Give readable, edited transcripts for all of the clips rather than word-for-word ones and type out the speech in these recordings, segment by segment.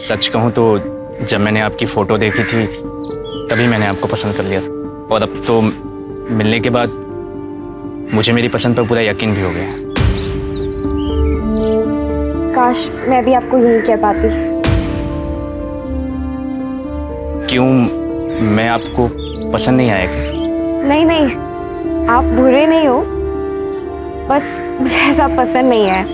सच कहूँ तो जब मैंने आपकी फ़ोटो देखी थी तभी मैंने आपको पसंद कर लिया था, और अब तो मिलने के बाद मुझे मेरी पसंद पर पूरा यकीन भी हो गया। काश मैं भी आपको यही कह पाती। क्यों, मैं आपको पसंद नहीं आया क्या? नहीं नहीं, आप बुरे नहीं हो, बस मुझे ऐसा पसंद नहीं है।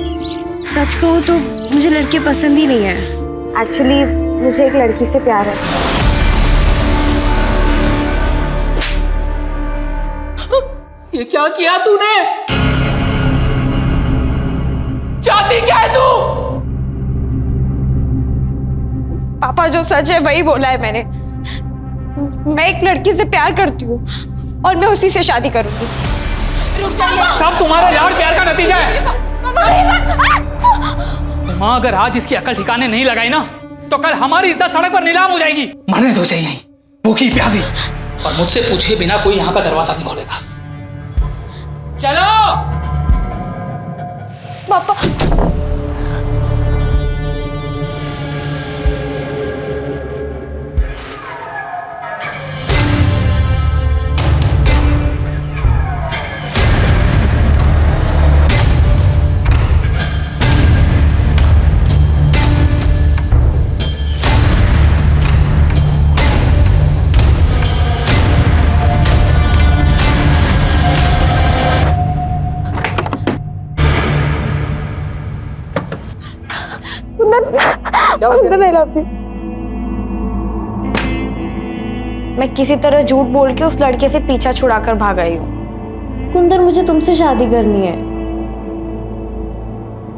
सच कहूँ तो मुझे लड़के पसंद ही नहीं है। एक्चुअली मुझे एक लड़की से प्यार है। ये क्या किया तूने? चाहती क्या है तू? पापा जो सच है वही बोला है मैंने। मैं एक लड़की से प्यार करती हूँ और मैं उसी से शादी करूंगी। सब तुम्हारा लाड़ प्यार का नतीजा है। माँ अगर आज इसकी अकल ठिकाने नहीं लगाई ना तो कल हमारी इज्जत सड़क पर नीलाम हो जाएगी। मरने दो उसे यहीं, भूखी प्यासी, और मुझसे पूछे बिना कोई यहाँ का दरवाजा नहीं खोलेगा। चलो पापा। मैं किसी तरह झूठ बोल के उस लड़के से पीछा छुड़ाकर भाग आई हूँ। कुंदन, मुझे तुमसे शादी करनी है।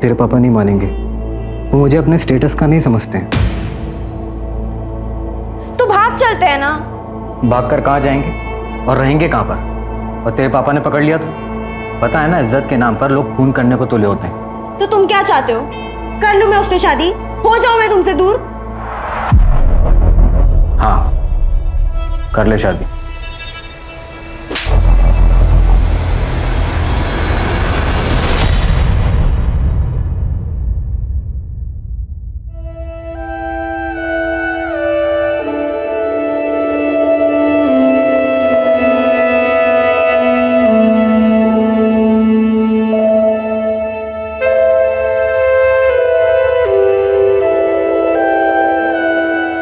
तेरे पापा नहीं मानेंगे, वो मुझे अपने स्टेटस का नहीं समझते हैं। तो भाग चलते हैं ना। भाग कर कहाँ जाएंगे और रहेंगे कहाँ पर? और तेरे पापा ने पकड़ लिया तो पता है ना, इज्जत के नाम पर लोग खून करने को तुले होते हैं। तो तुम क्या चाहते हो? कर लूं मैं उससे शादी? हो जाऊं मैं तुमसे दूर? हाँ, कर ले शादी।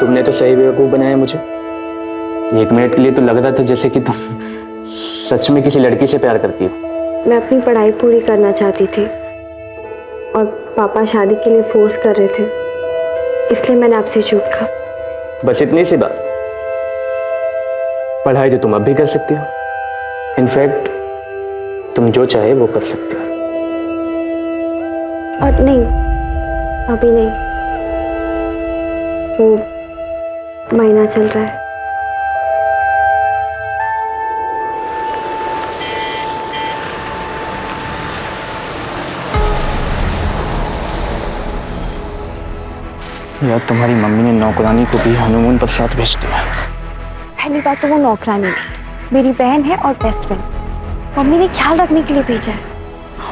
तुमने तो सही बेवकूफ़ बनाया मुझे। एक मिनट के लिए तो लग रहा था जैसे कि तुम सच में किसी लड़की से प्यार करती हो। मैं अपनी पढ़ाई पूरी करना चाहती थी और पापा शादी के लिए फोर्स कर रहे थे, इसलिए मैंने आपसे झूठ कहा। बस इतनी सी बात। पढ़ाई तो तुम अब भी कर सकती हो। इनफैक्ट तुम जो चाहे वो कर सकते हो। और नहीं, अभी नहीं, वो महीना चल रहा है। यार, तुम्हारी मम्मी ने नौकरानी को भी हनीमून पर साथ भेज दिया। पहली बात तो वो नौकरानी नहीं, मेरी बहन है और बेस्ट फ्रेंड। मम्मी ने ख्याल रखने के लिए भेजा है।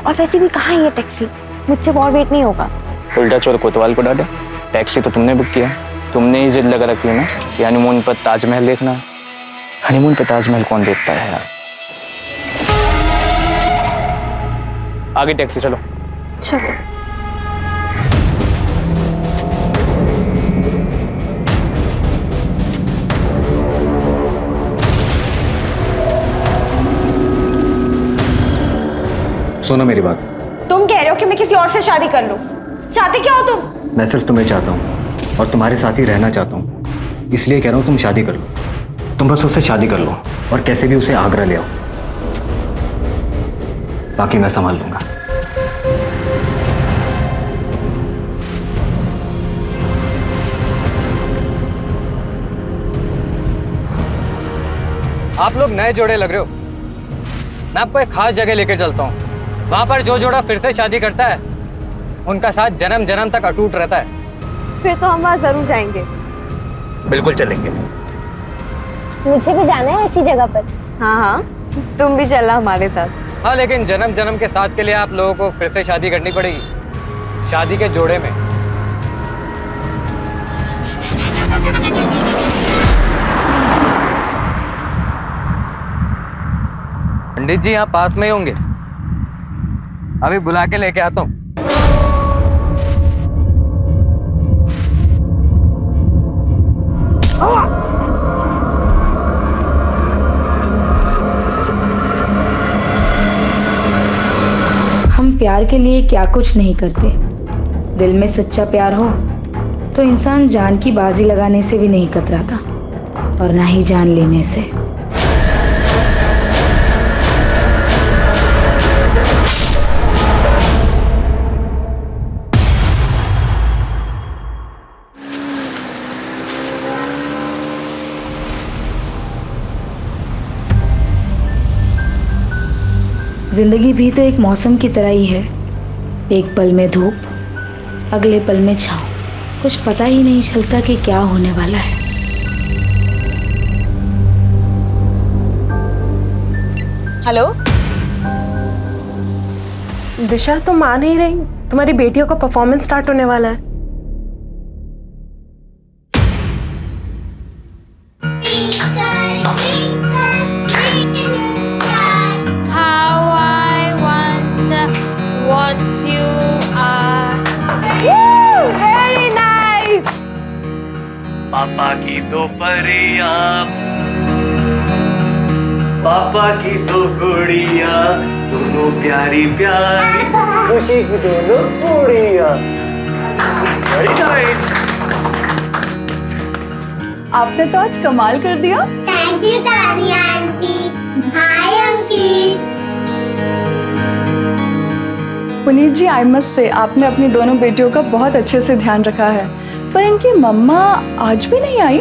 और वैसे भी कहाँ है ये टैक्सी? मुझसे और वेट नहीं होगा। उल्टा चोर कोतवाल को डाले। टैक्सी तो तुमने बुक किया, तुमने ही जिद लगा रखी है ना कि हनीमून पर ताजमहल देखना। हनीमून पर ताजमहल कौन देखता है यार? आगे टैक्सी, चलो। चलो। सुनो मेरी बात। तुम कह रहे हो कि मैं किसी और से शादी कर लूं? चाहते क्या हो तुम? मैं सिर्फ तुम्हें चाहता हूँ और तुम्हारे साथ ही रहना चाहता हूँ, इसलिए कह रहा हूँ तुम शादी कर लो। तुम बस उससे शादी कर लो और कैसे भी उसे आगरा ले आओ, बाकी मैं संभाल लूंगा। आप लोग नए जोड़े लग रहे हो। मैं आपको एक खास जगह लेकर चलता हूँ। वहां पर जो जोड़ा फिर से शादी करता है उनका साथ जन्म जन्म तक अटूट रहता है। फिर तो हम वहाँ जरूर जाएंगे। बिल्कुल चलेंगे। मुझे भी जाना है ऐसी जगह पर। हाँ हाँ, तुम भी चलना हमारे साथ। हाँ, लेकिन जन्म जन्म के साथ के लिए आप लोगों को फिर से शादी करनी पड़ेगी, शादी के जोड़े में। पंडित जी यहाँ पास में ही होंगे, अभी बुला के लेके आता हूँ। हम प्यार के लिए क्या कुछ नहीं करते। दिल में सच्चा प्यार हो तो इंसान जान की बाजी लगाने से भी नहीं कतराता, और ना ही जान लेने से। जिंदगी भी तो एक मौसम की तरह ही है, एक पल में धूप, अगले पल में छाँव। कुछ पता ही नहीं चलता कि क्या होने वाला है। हेलो दिशा, तुम आ नहीं रही? तुम्हारी बेटियों का परफॉर्मेंस स्टार्ट होने वाला है। पापा की दो परियां, पापा की दो गुड़िया, दोनों प्यारी प्यारी, खुशी की दोनों गुड़िया। Very nice. आपने तो आज कमाल कर दिया। थैंक यू दादी aunty. Hi uncle. Puneet ji, I must say आपने अपनी दोनों बेटियों का बहुत अच्छे से ध्यान रखा है। पर इनकी मम्मा आज भी नहीं आई।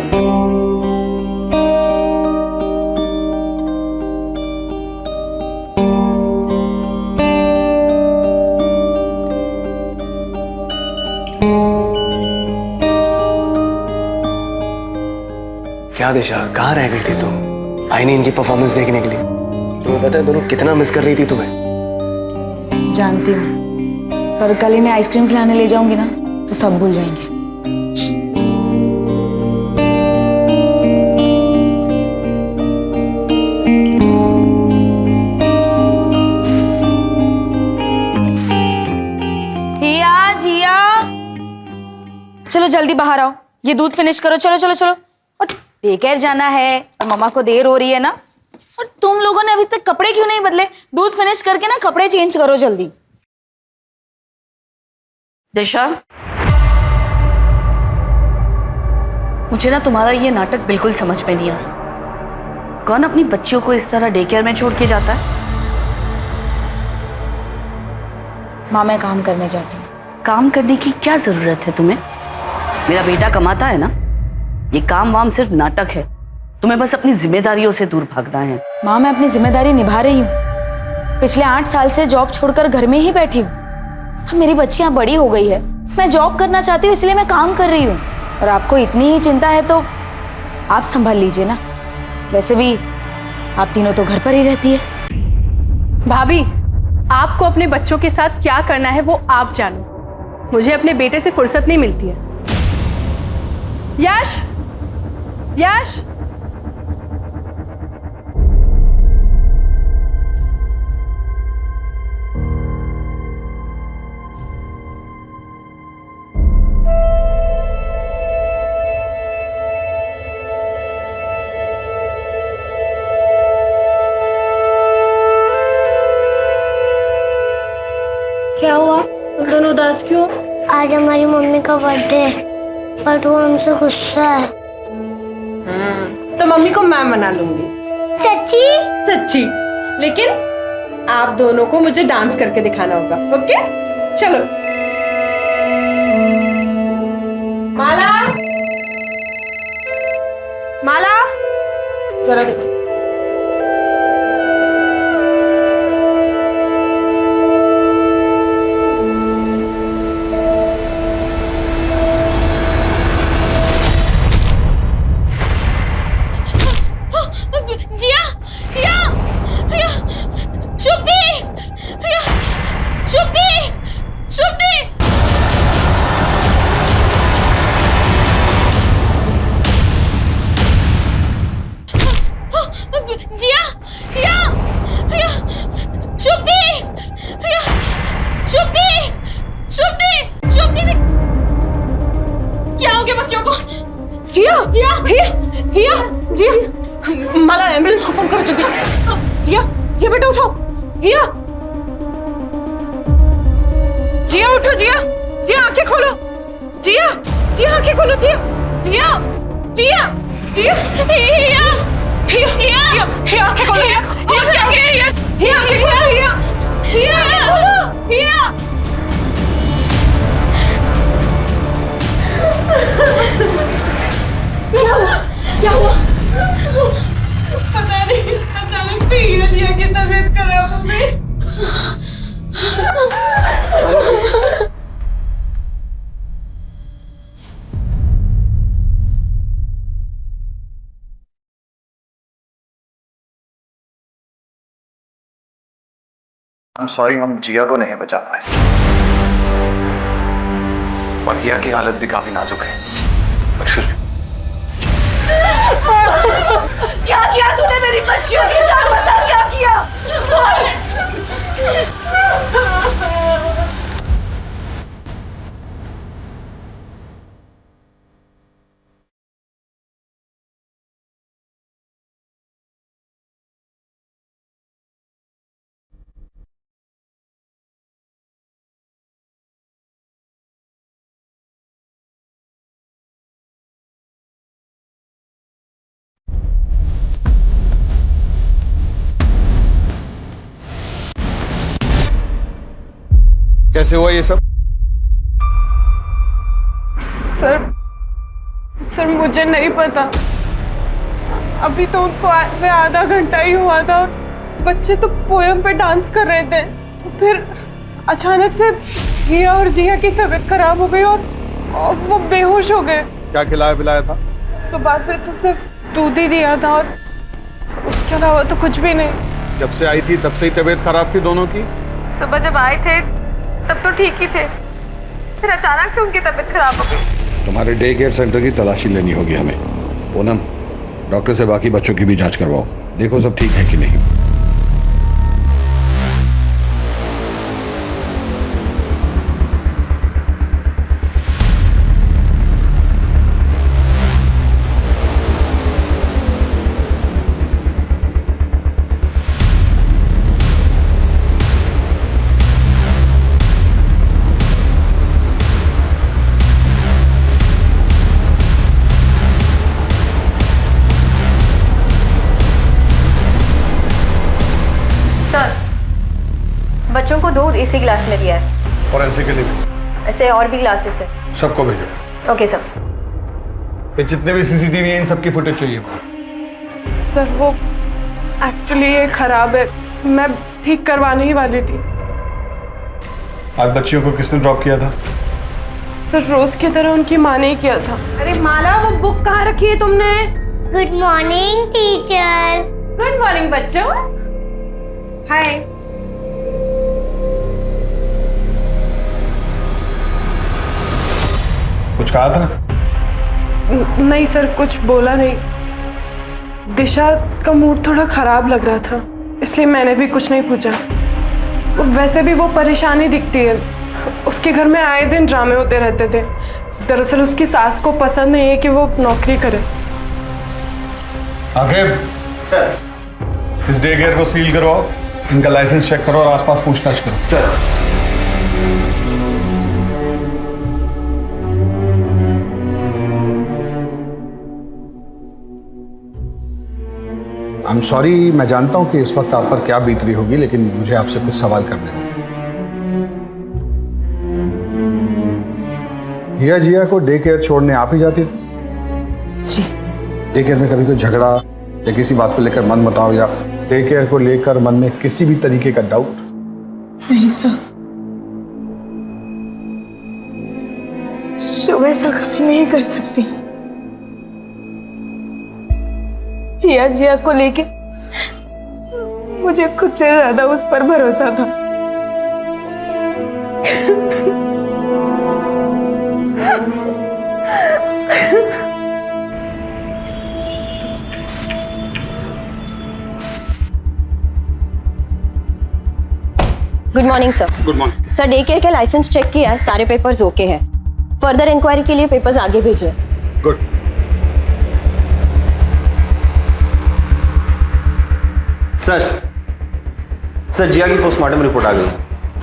क्या दिशा, कहाँ रह गई थी तुम? आई नहीं इनकी परफॉर्मेंस देखने के लिए। तुम्हें पता है दोनों कितना मिस कर रही थी तुम्हें? जानती हूँ, पर कल इन्हें आइसक्रीम खिलाने ले जाऊंगी ना तो सब भूल जाएंगे। चलो जल्दी बाहर आओ, ये दूध फिनिश करो। चलो चलो चलो। और डेकेयर जाना है और मम्मा को देर हो रही है ना। और तुम लोगों ने अभी तक कपड़े क्यों नहीं बदले? दूध फिनिश करके ना कपड़े चेंज करो जल्दी। दिशा, मुझे ना तुम्हारा ये नाटक बिल्कुल समझ में नहीं आ रहा। कौन अपनी बच्चियों को इस तरह डे केयर में छोड़ के जाता है? माँ, मैं काम करने जाती हूँ। काम करने की क्या जरूरत है तुम्हें? मेरा बेटा कमाता है ना। ये काम वाम सिर्फ नाटक है। तुम्हें बस अपनी जिम्मेदारियों से दूर भागना है। माँ, मैं अपनी जिम्मेदारी निभा रही हूँ। पिछले 8 साल से जॉब छोड़कर घर में ही बैठी हूँ। अब मेरी बच्चियाँ बड़ी हो गई है, मैं जॉब करना चाहती हूँ, इसलिए मैं काम कर रही हूँ। और आपको इतनी ही चिंता है तो आप संभाल लीजिए ना। वैसे भी आप तीनों तो घर पर ही रहती है। भाभी, आपको अपने बच्चों के साथ क्या करना है वो आप जानो। मुझे अपने बेटे से फुर्सत नहीं मिलती है। यश, यश, क्या हुआ? तुम दोनों उदास क्यों? आज हमारी मम्मी का बर्थडे है, बट वो हमसे गुस्सा है। तो मम्मी को मैं मना लूंगी। सच्ची? सच्ची। लेकिन आप दोनों को मुझे डांस करके दिखाना होगा। ओके, चलो। माला, माला, जरा देखो। जिया, जिया, जिया, शुभदी, जिया, शुभदी, शुभदी। एम्बुलेंस को फोन करो जल्दी। जिया, जिया बेटा उठो। जिया, जिया उठो। जिया, जिया आंखें खोलो। जिया, जिया आंखें खोलो। जिया, जिया, जिया, जिया, हिया, हिया, हिया, हिया आंखें खोलो। हिया, हिया क्या हो गया? हिया, हिया आंखें खोलो। हिया, हिया आंखें खोलो। हिया, क्या हुआ? पता नहीं, अचानक से हिया जिया की तबीयत खराब हो गई। I'm sorry, हम जिया को नहीं बचा पाए और हिया की हालत भी काफी नाजुक है। क्या किया तूने मेरी बच्चियों के साथ? बता क्या किया? कैसे हुआ ये सब? सर मुझे नहीं पता। अभी तो उनको आधा घंटा ही हुआ था और बच्चे तो पोयम पे डांस कर रहे थे। फिर अचानक से हिया और जिया की तबीयत खराब हो गई और वो बेहोश हो गए। क्या खिलाया पिलाया था? सुबह से तो सिर्फ दूध ही दिया था और उसके अलावा तो कुछ भी नहीं। जब से आई थी तब से ही तबीयत खराब थी दोनों की? सुबह जब आए थे तब तो ठीक ही थे, फिर अचानक से उनकी तबीयत खराब हो गई। तुम्हारे डे केयर सेंटर की तलाशी लेनी होगी हमें। पूनम, डॉक्टर से बाकी बच्चों की भी जांच करवाओ, देखो सब ठीक है कि नहीं। बच्चों को दूध इसी ग्लास में दिया है और ऐसे के लिए ऐसे और भी ग्लासेस है। सबको भेजो। Okay sir. ये जितने भी सीसीटीवी हैं इन सबकी फुटेज चाहिए। सर वो एक्चुअली ये खराब है, मैं ठीक करवाने ही वाली थी। आज बच्चियों को किसने ड्रॉप किया था? सर रोज की तरह उनकी माँ ने ही किया था। अरे माला, वो बुक कहाँ रखी है तुमने? Good morning teacher. Good morning बच्चों। हाय। कुछ कहा था? नहीं सर, कुछ बोला नहीं। दिशा का मूड थोड़ा खराब लग रहा था, इसलिए मैंने भी कुछ नहीं पूछा। वैसे भी वो परेशानी दिखती है, उसके घर में आए दिन ड्रामे होते रहते थे। दरअसल उसकी सास को पसंद नहीं है कि वो नौकरी करे। आखिर सर, इस डे केयर को सील करवाओ, इनका लाइसेंस चेक करो और आसपास पूछताछ करो। सर आई एम सॉरी, मैं जानता हूं कि इस वक्त आप पर क्या बीत रही होगी, लेकिन मुझे आपसे कुछ सवाल करने हैं। हिया जिया को डे केयर छोड़ने आप ही जाती थी? जी। डे केयर में कभी कोई झगड़ा या किसी बात को लेकर मन मुटाव या डे केयर को लेकर मन में किसी भी तरीके का डाउट? नहीं सर, शुभ ऐसा कभी नहीं कर सकती। हिया जिया को लेके मुझे खुद से ज्यादा उस पर भरोसा था। Good morning sir. Good morning sir, day care के लाइसेंस चेक किया, सारे पेपर्स ओके हैं। फर्दर इंक्वायरी के लिए पेपर्स आगे भेजिए। गुड। सर जिया की पोस्टमार्टम रिपोर्ट आ गई।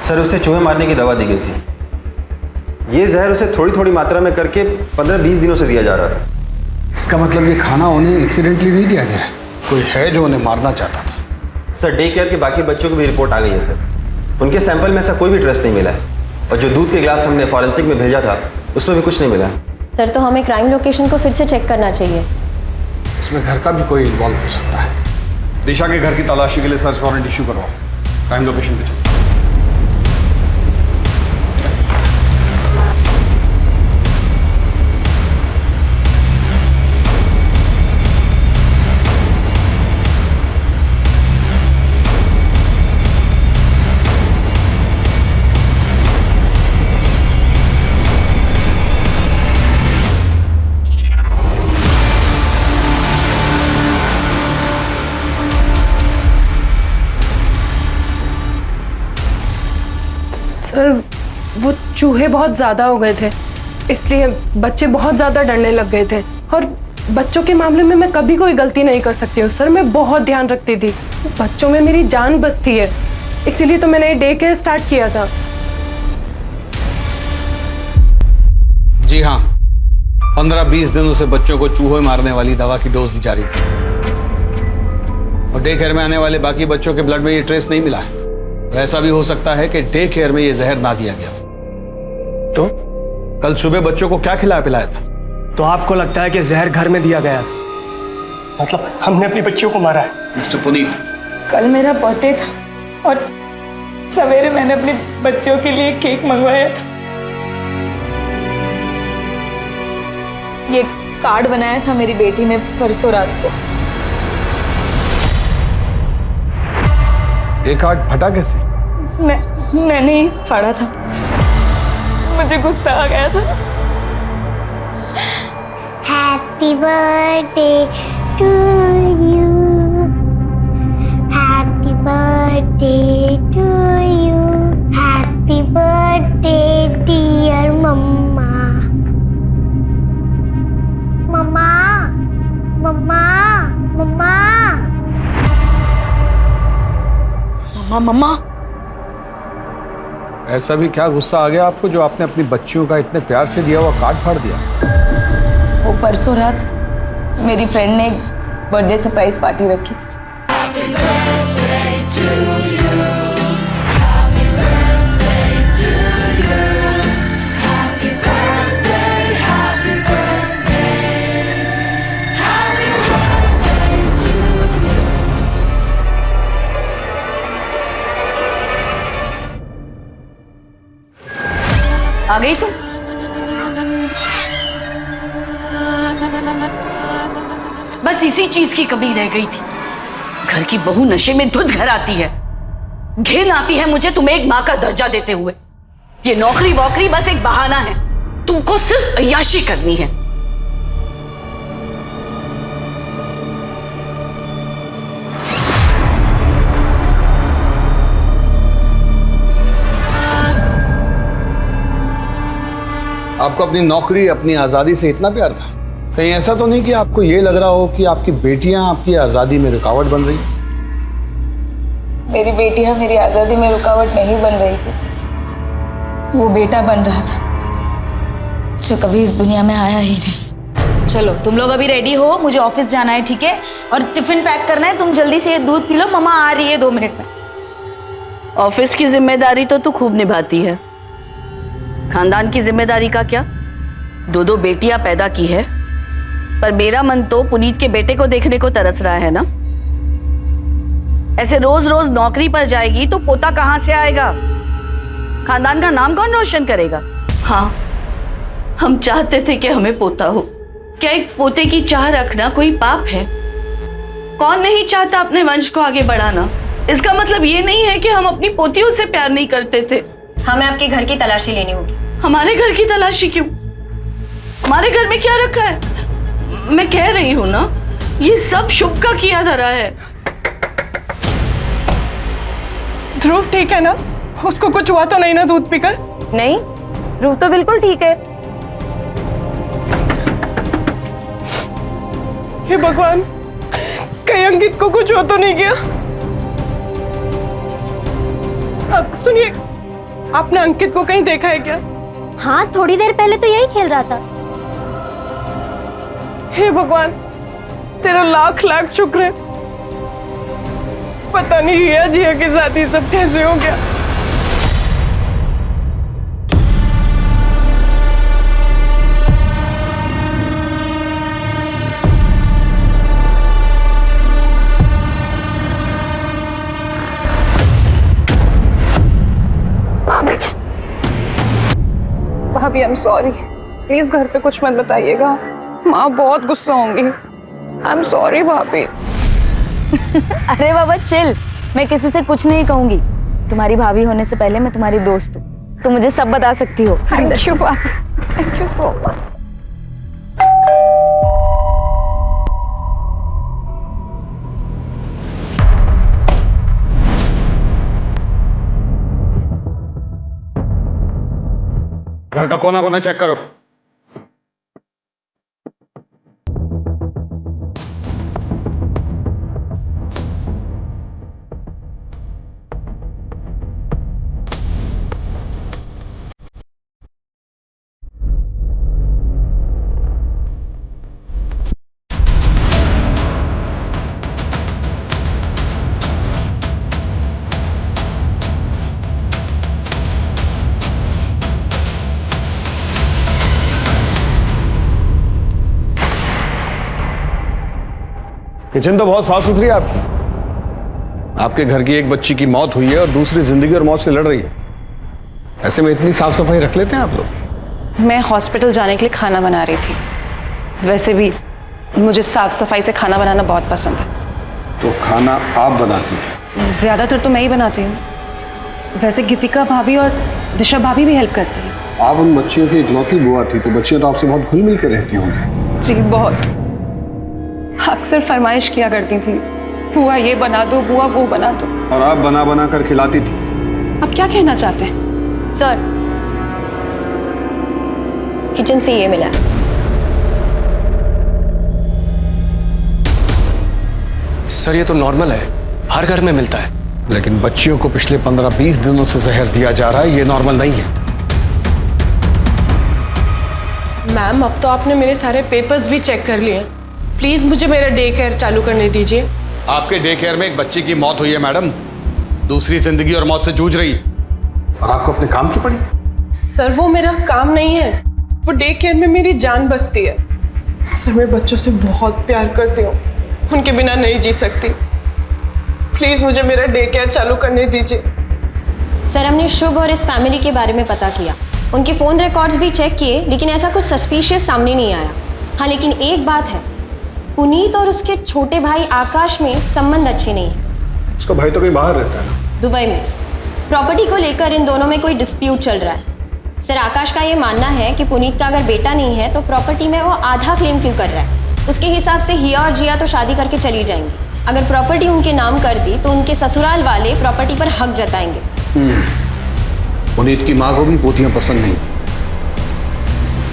सर उसे चूहे मारने की दवा दी गई थी। ये जहर उसे थोड़ी थोड़ी मात्रा में करके 15-20 दिनों से दिया जा रहा था। इसका मतलब ये खाना उन्हें एक्सीडेंटली नहीं दिया गया है, कोई है जो उन्हें मारना चाहता था। सर डे केयर के बाकी बच्चों की भी रिपोर्ट आ गई है सर। उनके सैंपल में ऐसा कोई भी ट्रेस नहीं मिला है, और जो दूध के गिलास हमने फॉरेंसिक में भेजा था उसमें भी कुछ नहीं मिला। सर तो हमें क्राइम लोकेशन को फिर से चेक करना चाहिए। इसमें घर का भी कोई इन्वॉल्व हो सकता है। दिशा के घर की तलाशी के लिए सर्च वारंट इशू करवाओ, क्राइम लोकेशन पे चलो। सर वो चूहे बहुत ज़्यादा हो गए थे, इसलिए बच्चे बहुत ज़्यादा डरने लग गए थे। और बच्चों के मामले में मैं कभी कोई गलती नहीं कर सकती हूँ सर। मैं बहुत ध्यान रखती थी, बच्चों में मेरी जान बसती है, इसीलिए तो मैंने डे केयर स्टार्ट किया था। जी हाँ, 15-20 दिनों से बच्चों को चूहे मारने वाली दवा की डोज दी जा रही थी, और डे केयर में आने वाले बाकी बच्चों के ब्लड में ये ट्रेस नहीं मिला है। ऐसा भी हो सकता है कि डे केयर में ये जहर ना दिया गया। तो कल सुबह बच्चों को क्या खिलाया पिलाया था? तो आपको लगता है कि जहर घर में दिया गया, मतलब हमने अपनी बच्चियों को मारा है? मिस्टर पुनीत, कल मेरा बर्थडे था और सवेरे मैंने अपने बच्चों के लिए केक मंगवाया था। ये कार्ड बनाया था मेरी बेटी ने परसों रात को। ये कार्ड फटा कैसे? मैंने ही फाड़ा था, मुझे गुस्सा आ गया था। Happy birthday to you, happy birthday to you, happy birthday dear मम्मा। मम्मा मम्मा मम्मा मम्मा मम्मा। ऐसा भी क्या गुस्सा आ गया आपको जो आपने अपनी बच्चियों का इतने प्यार से दिया हुआ कार्ड फाड़ दिया? वो परसों रात मेरी फ्रेंड ने एक बर्थडे सरप्राइज पार्टी रखी थी। आ गई तुम? बस इसी चीज की कमी रह गई थी। घर की बहू नशे में धुत घर आती है, घिन आती है मुझे तुम्हें एक मां का दर्जा देते हुए। ये नौकरी वोकरी बस एक बहाना है, तुमको सिर्फ अय्याशी करनी है। आपको अपनी नौकरी, अपनी आजादी से इतना प्यार था? कहीं ऐसा तो नहीं कि आपको ये लग रहा हो कि आपकी बेटियां आपकी आजादी में रुकावट बन रही? मेरी बेटियां मेरी आजादी में रुकावट नहीं बन रही थी, वो बेटा बन रहा था जो कभी इस दुनिया में आया ही नहीं। चलो तुम लोग अभी रेडी हो, मुझे ऑफिस जाना है, ठीक है? और टिफिन पैक करना है। तुम जल्दी से दूध पी लो, मम्मा आ रही है 2 मिनट में। ऑफिस की जिम्मेदारी तो तू खूब निभाती है, खानदान की जिम्मेदारी का क्या? 2 बेटियां पैदा की है, पर मेरा मन तो पुनीत के बेटे को देखने को तरस रहा है ना। ऐसे रोज रोज नौकरी पर जाएगी तो पोता कहां से आएगा? खानदान का नाम कौन रोशन करेगा? हाँ, हम चाहते थे कि हमें पोता हो। क्या एक पोते की चाह रखना कोई पाप है? कौन नहीं चाहता अपने वंश को आगे बढ़ाना? इसका मतलब ये नहीं है कि हम अपनी पोतियों से प्यार नहीं करते थे। हमें आपके घर की तलाशी लेनी होगी। हमारे घर की तलाशी क्यों? हमारे घर में क्या रखा है? मैं कह रही हूँ ना, ये सब शुभ का किया धरा है। ध्रुव ठीक है ना? उसको कुछ हुआ तो नहीं ना दूध पीकर? नहीं, ध्रुव तो बिल्कुल ठीक है। हे भगवान, कहीं अंकित को कुछ हो तो नहीं गया? सुनिए, आपने अंकित को कहीं देखा है क्या? हाँ, थोड़ी देर पहले तो यही खेल रहा था। हे भगवान, तेरा लाख लाख शुक्र है। पता नहीं हिया जिया के साथ ये सब कैसे हो गया। भाभी, आई एम सॉरी, प्लीज घर पे कुछ मत बताइएगा, माँ बहुत गुस्सा होंगी। आई एम सॉरी भाभी। अरे बाबा चिल, मैं किसी से कुछ नहीं कहूंगी। तुम्हारी भाभी होने से पहले मैं तुम्हारी दोस्त हूँ, तुम मुझे सब बता सकती हो। थैंक यू भाभी, थैंक यू सो मच। घर का कोना कोना चेक करो। किचन तो बहुत साफ सुथरी है आपकी। आपके घर की एक बच्ची की मौत हुई है और दूसरी जिंदगी और मौत से लड़ रही है। ऐसे में इतनी साफ सफाई रख लेते हैं आप लोग? मैं हॉस्पिटल जाने के लिए खाना बना रही थी। वैसे भी मुझे साफ सफाई से खाना बनाना बहुत पसंद है। तो खाना आप बनाती हैं? ज्यादातर तो मैं ही बनाती हूँ। वैसे गीतिका भाभी और दिशा भाभी भी हेल्प करती हैं। आप उन बच्चियों की इकलौती बुआ थी, तो बच्चियां तो आपसे बहुत घुल मिल कर रहती होंगी। जी बहुत, अक्सर फरमाइश किया करती थी, बुआ ये बना दो, बुआ वो बना दो। और आप बना बना कर खिलाती थी। आप क्या कहना चाहते हैं? सर, किचन से ये मिला। सर ये तो नॉर्मल है, हर घर में मिलता है। लेकिन बच्चियों को पिछले 15-20 दिनों से जहर दिया जा रहा है, ये नॉर्मल नहीं है। मैम, अब तो आपने मेरे सारे पेपर्स भी चेक कर लिए। प्लीज मुझे मेरा डे केयर चालू करने दीजिए। आपके डे केयर में एक बच्ची की मौत हुई है मैडम, दूसरी जिंदगी और मौत से जूझ रही है, और आपको अपने काम की पड़ी। सर वो मेरा काम नहीं है, वो डे केयर में मेरी जान बसती है। सर मैं बच्चों से बहुत प्यार करती हूँ, उनके बिना नहीं जी सकती। प्लीज मुझे मेरा डे केयर चालू करने दीजिए। सर, हमने शुभ और इस फैमिली के बारे में पता किया, उनके फोन रिकॉर्ड्स भी चेक किए, लेकिन ऐसा कुछ सस्पिशियस सामने नहीं आया। हाँ, लेकिन एक बात है, पुनीत और उसके छोटे भाई आकाश में संबंध अच्छे नहीं है। उसका भाई तो कहीं बाहर रहता है ना? दुबई में। प्रॉपर्टी को लेकर इन दोनों में कोई डिस्प्यूट चल रहा है। सर, आकाश का ये मानना है कि पुनीत का अगर बेटा नहीं है तो प्रॉपर्टी में वो आधा क्लेम क्यों कर रहा है। उसके हिसाब से हिया और जिया तो शादी करके चली जाएंगी। अगर प्रॉपर्टी उनके नाम कर दी तो उनके ससुराल वाले प्रॉपर्टी पर हक जताएंगे। पुनीत की माँ को भी पोतियां पसंद नहीं।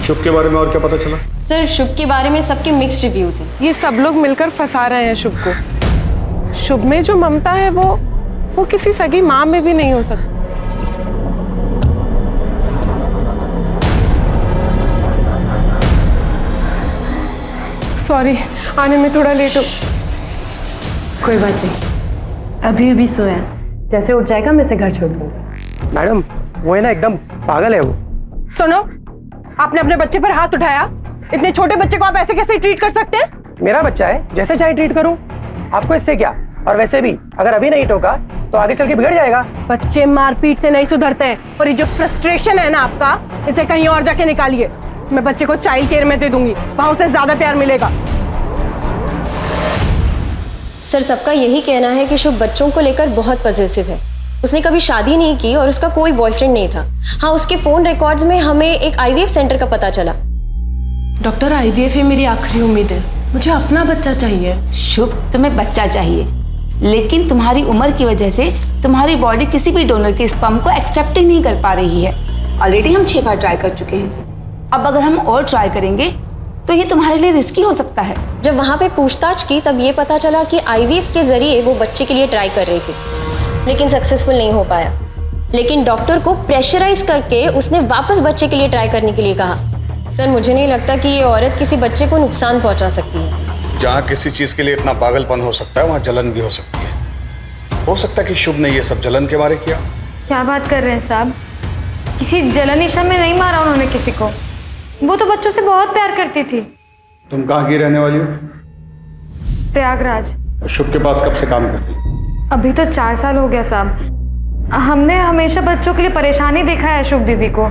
शुभ के बारे में और क्या पता चला? सर, शुभ के बारे में सबके मिक्स्ड रिव्यूज हैं। ये सब लोग मिलकर फंसा रहे हैं शुभ को। शुभ में जो ममता है वो किसी सगी माँ में भी नहीं हो सकती। सॉरी, आने में थोड़ा लेट हो। कोई बात नहीं, अभी अभी सोया, जैसे उठ जाएगा मैं इसे घर छोड़ दूंगा। मैडम वो है ना, एकदम पागल है वो। सुनो, आपने अपने बच्चे पर हाथ उठाया। इतने छोटे बच्चे को आप ऐसे कैसे ट्रीट कर सकते हैं? मेरा बच्चा है, जैसे चाहे ट्रीट करूं, आपको इससे क्या। और वैसे भी अगर अभी नहीं टोका तो आगे चल के बिगड़ जाएगा। बच्चे मारपीट से नहीं सुधरते हैं, और ये जो फ्रस्ट्रेशन है ना आपका, इसे कहीं और जाके निकालिए। मैं बच्चे को चाइल्ड केयर में दे दूंगी, वहां उसे ज्यादा प्यार मिलेगा। सर, सबका यही कहना है कि शुभ बच्चों को लेकर बहुत पॉजिटिव है। उसने कभी शादी नहीं की और उसका कोई बॉयफ्रेंड नहीं था। हाँ, उसके फोन रिकॉर्ड्स में हमें एक आईवीएफ सेंटर का पता चला। डॉक्टर, आईवीएफ ही मेरी आखिरी उम्मीद है, मुझे अपना बच्चा चाहिए। शुभ, तुम्हें बच्चा चाहिए, लेकिन तुम्हारी उम्र की वजह से तुम्हारी बॉडी किसी भी डोनर के स्पर्म को एक्सेप्ट ही नहीं कर पा रही है। ऑलरेडी हम 6 बार ट्राई कर चुके हैं, अब अगर हम और ट्राई करेंगे तो ये तुम्हारे लिए रिस्की हो सकता है। जब वहाँ पे पूछताछ की तब ये पता चला कि आईवीएफ के जरिए वो बच्चे के लिए ट्राई कर रही थी, लेकिन सक्सेसफुल नहीं हो पाया। लेकिन डॉक्टर को प्रेशराइज करके उसने वापस बच्चे के लिए ट्राई करने के लिए कहा। सर मुझे नहीं लगता कि ये औरत किसी बच्चे को नुकसान पहुंचा सकती है। जहाँ किसी चीज के लिए इतना पागलपन हो सकता है वहाँ जलन भी हो सकती है। हो सकता है कि शुभ ने ये सब जलन के मारे किया। क्या बात कर रहे हैं साहब? किसी जलन ईशा में नहीं मारा उन्होंने किसी को। वो तो बच्चों से बहुत प्यार करती थी। तुम कहाँ की रहने वाली हो? प्रयागराज। शुभ के पास कब से काम करती हो? अभी तो 4 साल हो गया साहब। हमने हमेशा बच्चों के लिए परेशानी देखा है शुभ दीदी को।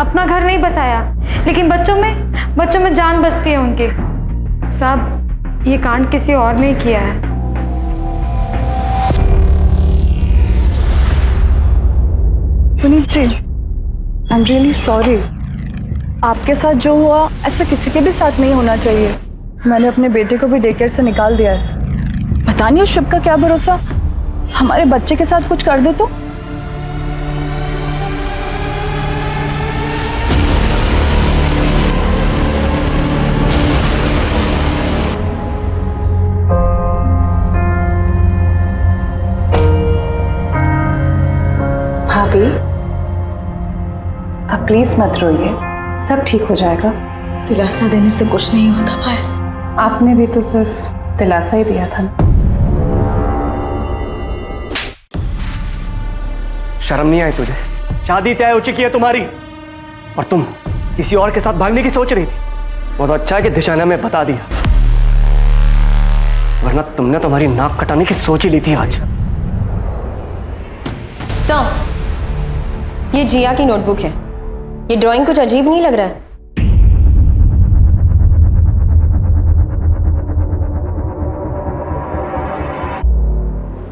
अपना घर नहीं बसाया, लेकिन बच्चों में जान बसती है उनकी। साहब ये कांड किसी और ने किया है। Puneet ji, I am really sorry. आपके साथ जो हुआ ऐसा किसी के भी साथ नहीं होना चाहिए। मैंने अपने बेटे को भी डे केयर से निकाल दिया है। पता नहीं उस शुभ का क्या भरोसा, हमारे बच्चे के साथ कुछ कर दे तो। भाभी आप प्लीज मत रोइए, सब ठीक हो जाएगा। दिलासा देने से कुछ नहीं होता भाई। आपने भी तो सिर्फ दिलासा ही दिया था। शर्म नहीं आई तुझे? शादी तय हो चुकी है तुम्हारी और तुम किसी और के साथ भागने की सोच रही थी। बहुत अच्छा है कि दिशा ने हमें बता दिया, वरना तुमने तुम्हारी नाक कटाने की सोच ही ली थी आज। तो ये जिया की नोटबुक है। ये ड्राइंग कुछ अजीब नहीं लग रहा है?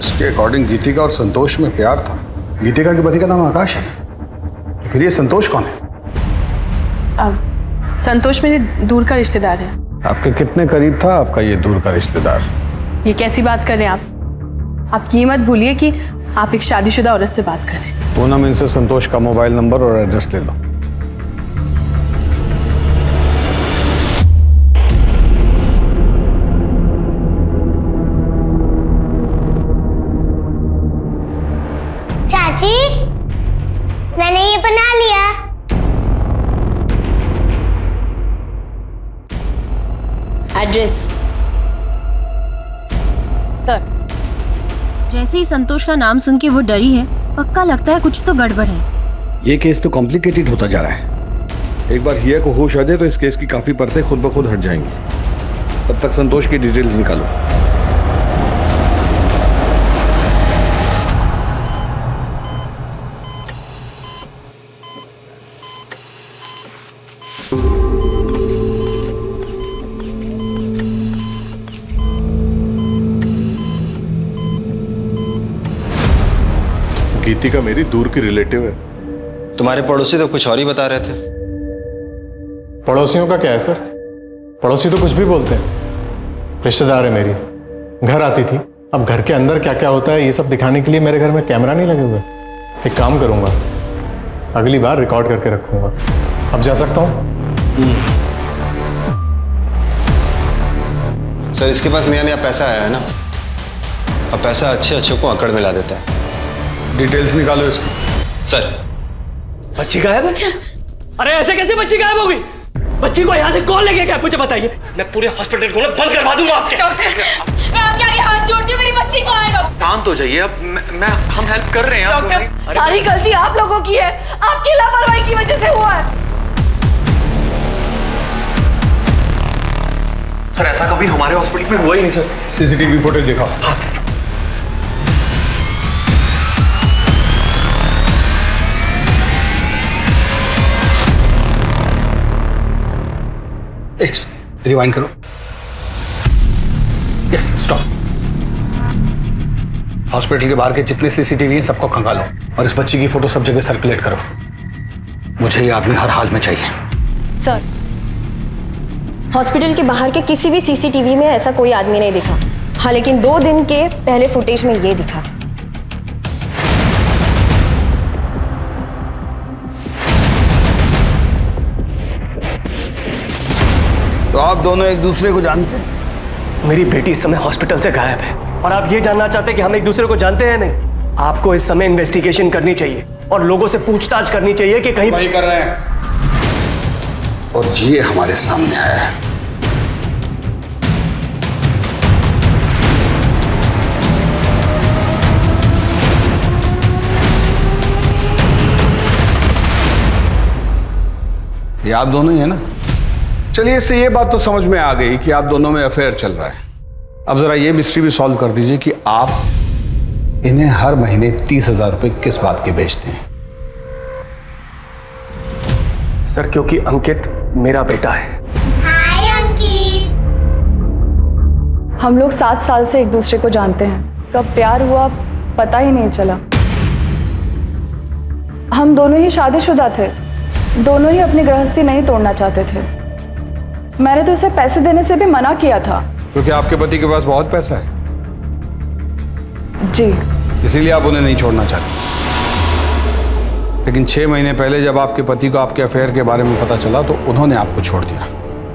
इसके अकॉर्डिंग गीतिका और संतोष में प्यार था। गीतिका के पति का नाम आकाश है, तो फिर ये संतोष कौन है? संतोष मेरे दूर का रिश्तेदार है। आपके कितने करीब था आपका ये दूर का रिश्तेदार? ये कैसी बात कर रहे हैं आप ये मत भूलिए कि आप एक शादीशुदा औरत से बात कर रहे हैं। पूनम, इनसे संतोष का मोबाइल नंबर और एड्रेस ले लो। चाची मैंने ये बना लिया। Address sir. जैसे ही संतोष का नाम सुन के वो डरी है, पक्का लगता है कुछ तो गड़बड़ है। ये केस तो कॉम्प्लिकेटेड होता जा रहा है। एक बार हिया को होश आ जाए तो इस केस की काफी परतें खुद ब खुद हट जाएंगी। तब तक संतोष की डिटेल्स निकालो। गीतिका मेरी दूर की रिलेटिव है। तुम्हारे पड़ोसी तो कुछ और ही बता रहे थे। पड़ोसियों का क्या है सर? पड़ोसी तो कुछ भी बोलते हैं। रिश्तेदार है मेरी, घर आती थी। अब घर के अंदर क्या क्या होता है ये सब दिखाने के लिए मेरे घर में कैमरा नहीं लगे हुए। एक काम करूंगा, अगली बार रिकॉर्ड करके रखूंगा। अब जा सकता हूँ? सर इसके पास नया नया पैसा आया है ना, अब पैसा अच्छे अच्छे को अकड़ में ला देता है। डिटेल्स निकालो इसकी। सर बच्ची गायब है? अरे ऐसे कैसे बच्ची गायब हो गई? बच्ची को यहाँ से कौन लेके गया मुझे बताइए। मैं पूरे हॉस्पिटल को बंद करवा दूंगा आपके। डॉक्टर मैं आपके आगे हाथ जोड़ती हूँ, मेरी बच्ची कहाँ है? डॉक्टर शांत हो जाइए, अब हम हेल्प कर रहे हैं। डॉक्टर सारी गलती आप लोगों की है, आपकी लापरवाही की वजह से हुआ है। सर ऐसा कभी हमारे हॉस्पिटल में हुआ ही नहीं सर। सीसीटीवी फुटेज दिखाओ। हाँ सर। रिवाइंड करो। Yes stop. हॉस्पिटल के बाहर के जितने सीसीटीवी हैं सबको खंगालो और इस बच्ची की फोटो सब जगह सर्कुलेट करो। मुझे ये आदमी हर हाल में चाहिए। सर हॉस्पिटल के बाहर के किसी भी सीसीटीवी में ऐसा कोई आदमी नहीं दिखा। हाँ लेकिन 2 दिन के पहले फुटेज में ये दिखा। तो आप दोनों एक दूसरे को जानते हैं? मेरी बेटी इस समय हॉस्पिटल से गायब है और आप ये जानना चाहते हैं कि हम एक दूसरे को जानते हैं? नहीं, आपको इस समय इन्वेस्टिगेशन करनी चाहिए और लोगों से पूछताछ करनी चाहिए कि कहीं वही कर रहे हैं और ये हमारे सामने आया है। ये आप दोनों ही है ना? चलिए, इससे ये बात तो समझ में आ गई कि आप दोनों में अफेयर चल रहा है। अब जरा ये मिस्ट्री भी सॉल्व कर दीजिए कि आप इन्हें हर महीने 30,000 रुपए किस बात के बेचते हैं? सर, क्योंकि अंकित मेरा बेटा है। हम लोग 7 साल से एक दूसरे को जानते हैं। कब प्यार हुआ पता ही नहीं चला। हम दोनों ही शादीशुदा थे, दोनों ही अपनी गृहस्थी नहीं तोड़ना चाहते थे। मैंने तो इसे पैसे देने से भी मना किया था। क्योंकि आपके पति के पास बहुत पैसा है। जी। इसीलिए आप उन्हें नहीं छोड़ना चाहते। लेकिन 6 महीने पहले जब आपके पति को आपके अफेयर के बारे में पता चला तो उन्होंने आपको छोड़ दिया।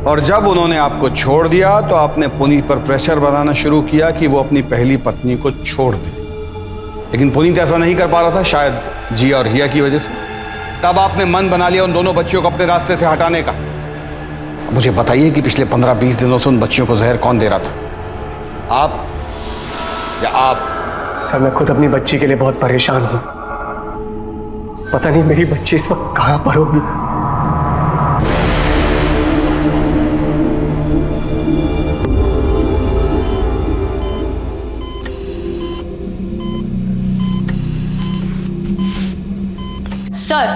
और जब उन्होंने आपको छोड़ दिया तो आपने पुनीत पर प्रेशर बनाना शुरू किया कि वो अपनी पहली पत्नी को छोड़ दे। लेकिन पुनीत ऐसा नहीं कर पा रहा था, शायद जिया और हिया की वजह से। तब आपने मन बना लिया उन दोनों बच्चियों को अपने रास्ते से हटाने का। मुझे बताइए कि पिछले 15-20 दिनों से उन बच्चियों को जहर कौन दे रहा था, आप या आप? सर, मैं खुद अपनी बच्ची के लिए बहुत परेशान हूं। पता नहीं मेरी बच्ची इस वक्त कहां पर होगी। सर,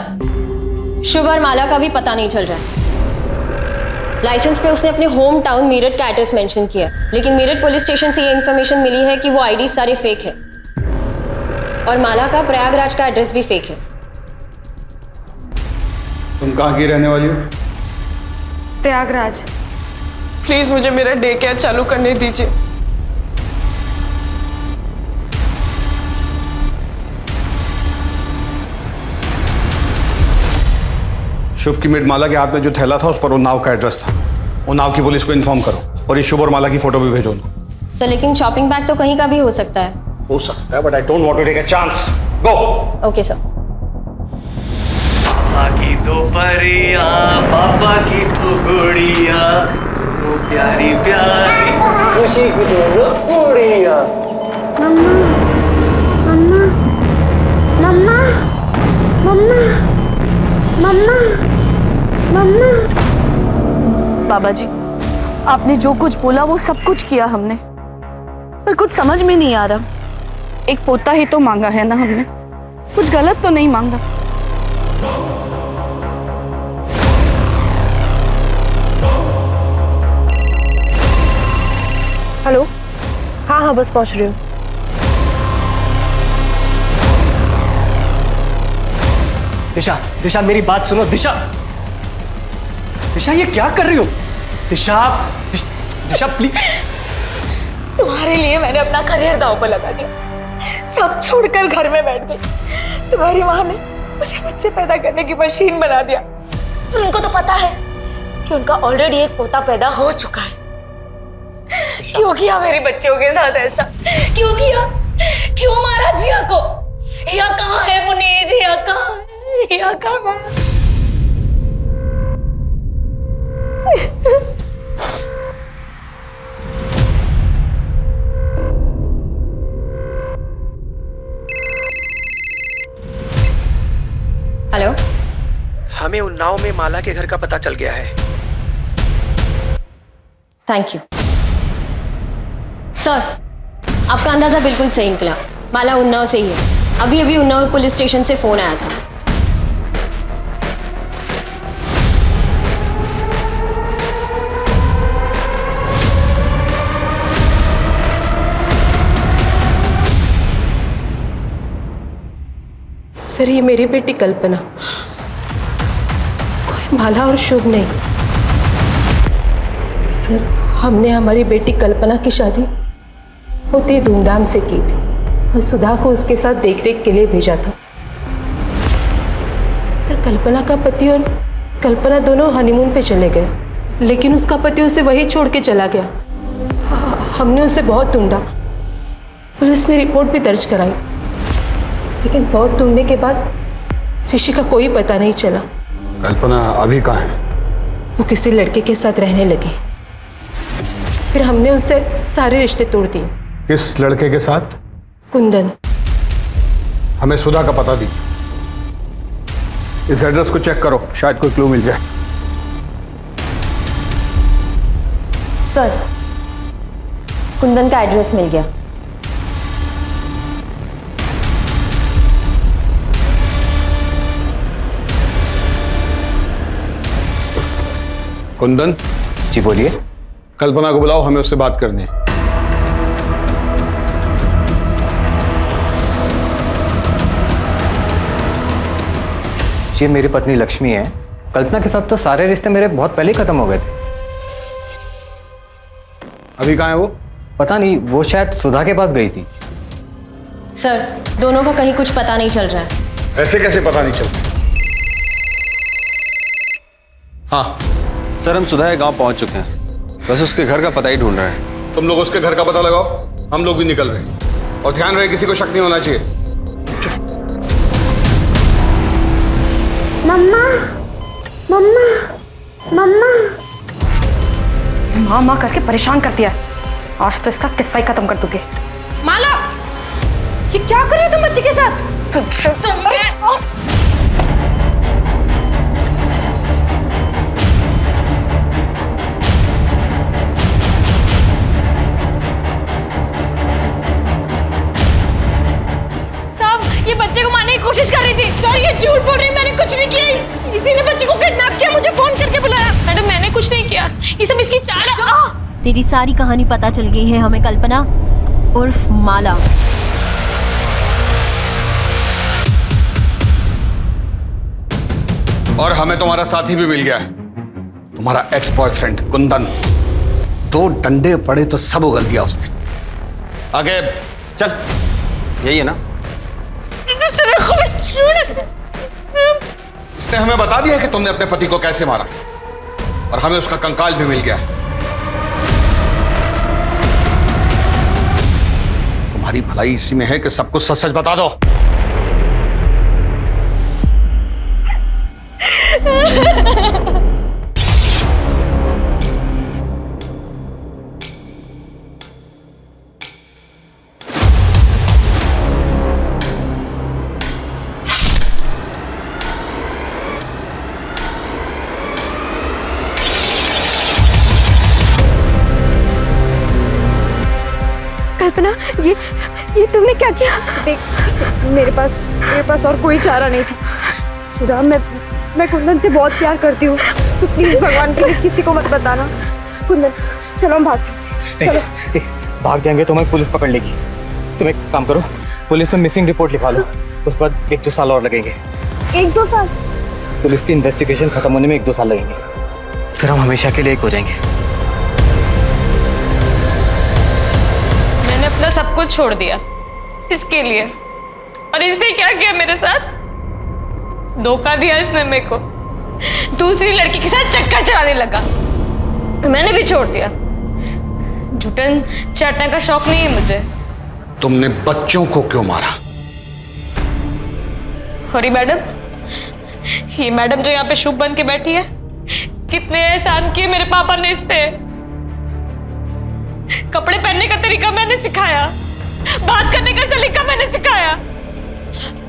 शुभ और माला का भी पता नहीं चल रहा है। लाइसेंस पे उसने अपने होम टाउन मीरठ का एड्रेस मेंशन किया, लेकिन मीरठ पुलिस स्टेशन से ये इंफॉर्मेशन मिली है कि वो आईडी सारे फेक है और माला का प्रयागराज का एड्रेस भी फेक है। तुम कहाँ की रहने वाली हो? प्रयागराज। प्लीज मुझे मेरा डे केयर चालू करने दीजिए। शुभ की मेड माला के हाथ में जो थैला था उस पर उन्नाव का एड्रेस था। उन्नाव की पुलिस को इन्फॉर्म करो और ये शुभ और माला की फोटो भी भेजो। सर, लेकिन शॉपिंग बैग तो कहीं का भी हो सकता है। हो सकता है, but I don't want to take a chance. Go. Okay sir. की तो परिया, पापा की तो गुड़िया, तो प्यारी प्यारी खुशी की दोनों गुड़िया। मम्मा, मम्मा, मम्मा, मम्मा, मम्मा, मम्मा। बाबा जी, आपने जो कुछ बोला वो सब कुछ किया हमने, पर कुछ समझ में नहीं आ रहा। एक पोता ही तो मांगा है ना हमने, कुछ गलत तो नहीं मांगा। हेलो। हाँ हाँ, बस पहुंच रही हूँ। दिशा, दिशा मेरी बात सुनो। दिशा, दिशा ये क्या कर रही हो? दिशा, दिशा प्लीज। तुम्हारे लिए मैंने अपना करियर दांव पर लगा दिया, सब छोड़कर घर में बैठ गई। तुम्हारी माँ ने मुझे बच्चे पैदा करने की मशीन बना दिया। उनको तो पता है कि उनका ऑलरेडी एक पोता पैदा हो चुका है। क्यों किया मेरे बच्चों के साथ ऐसा? क्यों किया? क्यों मारा जिया को? हिया कहाँ है पुनीत? हिया कहाँ है? हिया कहाँ है? हेलो। हमें उन्नाव में माला के घर का पता चल गया है। थैंक यू सर, आपका अंदाजा बिल्कुल सही निकला। माला उन्नाव से ही है। अभी अभी उन्नाव पुलिस स्टेशन से फोन आया था। सर, ये मेरी बेटी कल्पना, कोई माला और शुभ नहीं। सर, हमने हमारी बेटी कल्पना की शादी बहुत ही धूमधाम से की थी और सुधा को उसके साथ देखरेख के लिए भेजा था। पर कल्पना का पति और कल्पना दोनों हनीमून पे चले गए, लेकिन उसका पति उसे वहीं छोड़ के चला गया। हमने उसे बहुत ढूंढा, पुलिस में रिपोर्ट भी दर्ज कराई, लेकिन बहुत ढूंढने के बाद ऋषि का कोई पता नहीं चला। कल्पना अभी कहाँ है? वो किसी लड़के के साथ रहने लगी। फिर हमने उससे सारे रिश्ते तोड़ दिए। किस लड़के के साथ? कुंदन। हमें सुधा का पता दी। इस एड्रेस को चेक करो, शायद कोई क्लू मिल जाए। सर, कुंदन का एड्रेस मिल गया। कुंदन। जी बोलिए। कल्पना को बुलाओ, हमें उससे बात करनी है। ये मेरी पत्नी लक्ष्मी है। कल्पना के साथ तो सारे रिश्ते मेरे बहुत पहले ही खत्म हो गए थे। अभी कहाँ है वो? पता नहीं, वो शायद सुधा के पास गई थी। सर, दोनों का कहीं कुछ पता नहीं चल रहा है। ऐसे कैसे पता नहीं चलता? हाँ सर, हम सुधा के गांव पहुंच चुके हैं। बस उसके घर का पता ही ढूंढ रहे हैं। तुम लोग उसके घर का पता लगाओ, हम लोग भी निकल रहे हैं। और ध्यान रहे, किसी को शक नहीं होना चाहिए। मम्मा, मम्मा, मम्मा। माँ माँ करके परेशान कर दिया। आज तो इसका किस्सा ही खत्म कर दूंगी। माला, ये क्या कर रही हो तुम बच्चे के साथ? ये बच्चे को मारने की कोशिश कर रही थी। सर, ये झूठ बोल रही है, मैंने कुछ नहीं किया। इसी ने बच्चे को किडनैप किया, मुझे फोन करके बुलाया। मैडम, मैंने कुछ नहीं किया, ये सब इसकी चाल है। तेरी सारी कहानी पता चल गई है हमें, कल्पना उर्फ माला। और हमें तुम्हारा साथी भी मिल गया है, तुम्हारा एक्स बॉयफ्रेंड कुंदन। 2 डंडे पड़े तो सब उगल गया उसने। आगे चल, यही है ना? इसने हमें बता दिया कि तुमने अपने पति को कैसे मारा, और हमें उसका कंकाल भी मिल गया है। तुम्हारी भलाई इसी में है कि सब कुछ सच सच बता दो। कल्पना, ये तुमने क्या किया? देख, मेरे पास और कोई चारा नहीं था। सुधा, मैं कुंदन से बहुत प्यार करती हूँ। तो प्लीज भगवान के लिए किसी को मत बताना। कुंदन, चलो हम भाग चलते हैं। चलो। भाग जाएंगे तो हमें पुलिस पकड़ लेगी। तुम एक काम करो, पुलिस में मिसिंग रिपोर्ट लिखा लो। उसके बाद 1-2 साल और लगेंगे। 1-2 साल? पुलिस की इन्वेस्टिगेशन खत्म होने में 1-2 साल लगेंगे। फिर हम हमेशा के लिए एक हो जाएंगे। मैंने अपना सब कुछ छोड़ दिया इसके लिए, और इसने क्या किया मेरे साथ? धोखा दिया इसने मेरे को। दूसरी लड़की के साथ चक्कर चलाने लगा, मैंने भी छोड़ दिया। झूठन चाटने का शौक नहीं है मुझे। तुमने बच्चों को क्यों मारा? हरी मैडम, ये मैडम जो यहाँ पे शुभ बन के बैठी है, कितने एहसान किए मेरे पापा ने इस पे। कपड़े पहनने का तरीका मैंने सिखाया, बात करने का सलीका मैंने सिखाया,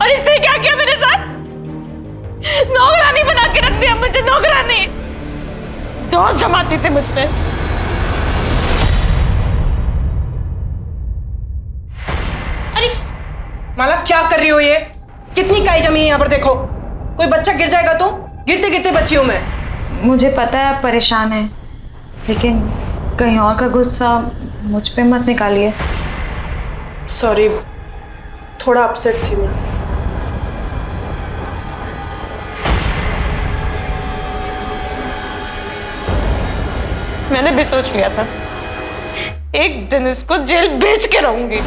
और इसने क्या किया मेरे साथ? नौकरानी बना के रख दिया मुझे, नौकरानी। दोस्त जमाती थे मुझ पे। अरे माला, क्या कर रही हो ये? कितनी काई जमी है यहाँ पर, देखो। कोई बच्चा गिर जाएगा तो? गिरते गिरते बची हूं मैं। मुझे पता है आप परेशान हैं, लेकिन कहीं और का गुस्सा मुझ पे मत निकालिए। सॉरी, थोड़ा अपसेट थी मैं। मैंने भी सोच लिया था एक दिन इसको जेल भेज के रहूंगी।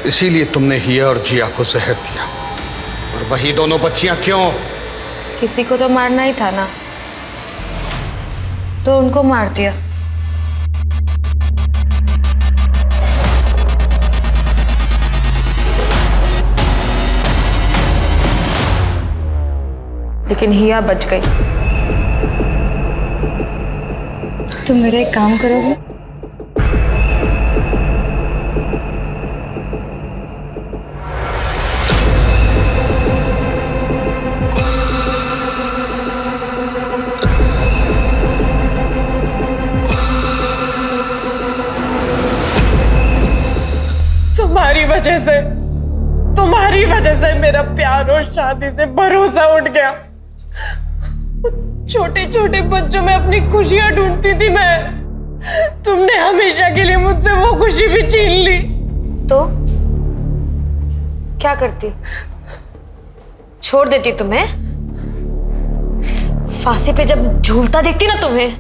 इसीलिए तुमने हिया और जिया को जहर दिया, और वही दोनों बच्चियां क्यों? किसी को तो मारना ही था ना, तो उनको मार दिया। लेकिन हिया बच गई। तुम मेरा एक काम करोगे? तुम्हारी वजह से मेरा प्यार और शादी से भरोसा उठ गया। छोटे छोटे बच्चों में अपनी खुशियां ढूंढती थी मैं। तुमने हमेशा के लिए मुझसे वो खुशी भी छीन ली। तो क्या करती? छोड़ देती तुम्हें? फांसी पे जब झूलता देखती ना तुम्हें,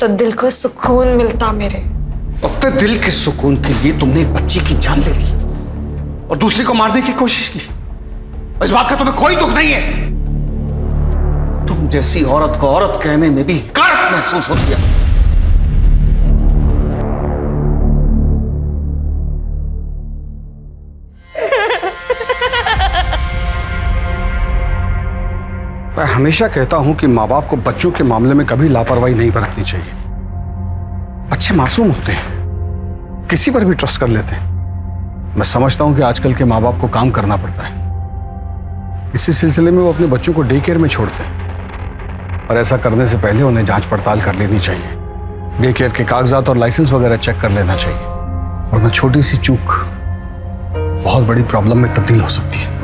तो दिल को सुकून मिलता मेरे। अपने दिल के सुकून के लिए तुमने एक बच्ची की जान ले ली और दूसरी को मारने की कोशिश की। इस बात का तुम्हें कोई दुख नहीं है? तुम जैसी औरत को औरत कहने में भी हकारत महसूस होती है। मैं हमेशा कहता हूं कि मां बाप को बच्चों के मामले में कभी लापरवाही नहीं बरतनी चाहिए। बच्चे मासूम होते हैं, किसी पर भी ट्रस्ट कर लेते हैं। मैं समझता हूं कि आजकल के माँ बाप को काम करना पड़ता है। इसी सिलसिले में वो अपने बच्चों को डे केयर में छोड़ते हैं, और ऐसा करने से पहले उन्हें जांच पड़ताल कर लेनी चाहिए। डे केयर के कागजात और लाइसेंस वगैरह चेक कर लेना चाहिए, वरना छोटी सी चूक बहुत बड़ी प्रॉब्लम में तब्दील हो सकती है।